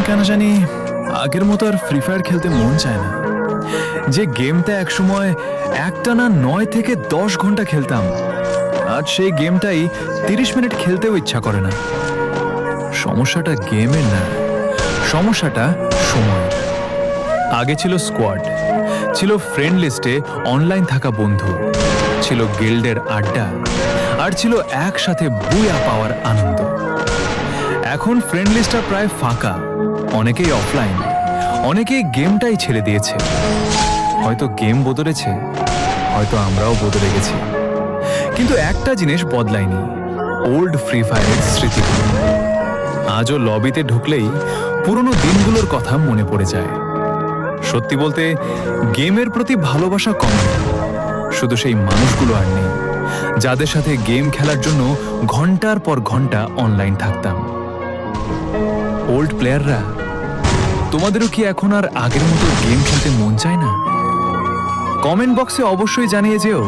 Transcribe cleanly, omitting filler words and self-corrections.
কেন জানি আগের মতো আর ফ্রি ফায়ার খেলতে মন চায় না। যে গেমটা একসময় একটানা 9 থেকে 10 ঘন্টা খেলতাম, আজ সেই গেমটাই 30 মিনিট খেলতেও ইচ্ছা করে না। সমস্যাটা গেমের না, সমস্যাটা সময়। আগে ছিল স্কোয়াড, ছিল ফ্রেন্ড লিস্টে অনলাইন থাকা বন্ধু, ছিল গিল্ডের আড্ডা, আর ছিল একসাথে বুয়া পাওয়ার আনন্দ। এখন ফ্রেন্ড লিস্টটা প্রায় ফাঁকা, অনেকেই অফলাইন, অনেকেই গেমটাই ছেড়ে দিয়েছে। হয়তো গেম বদলেছে, হয়তো আমরাও বদলে গেছি, কিন্তু একটা জিনিস বদলায়নি, ওল্ড ফ্রি ফায়ারের স্মৃতিগুলো। আজও লবিতে ঢুকলেই পুরনো দিনগুলোর কথা মনে পড়ে যায়। সত্যি বলতে গেমের প্রতি ভালোবাসা কমে, শুধু সেই মানুষগুলো আর নেই যাদের সাথে গেম খেলার জন্য ঘন্টার পর ঘন্টা অনলাইন থাকতাম। ওল্ড প্লেয়াররা, তোমাদেরও কি এখন আর আগের মতো গেম খেলতে মন চায় না? কমেন্ট বক্সে অবশ্যই জানিয়ে যেও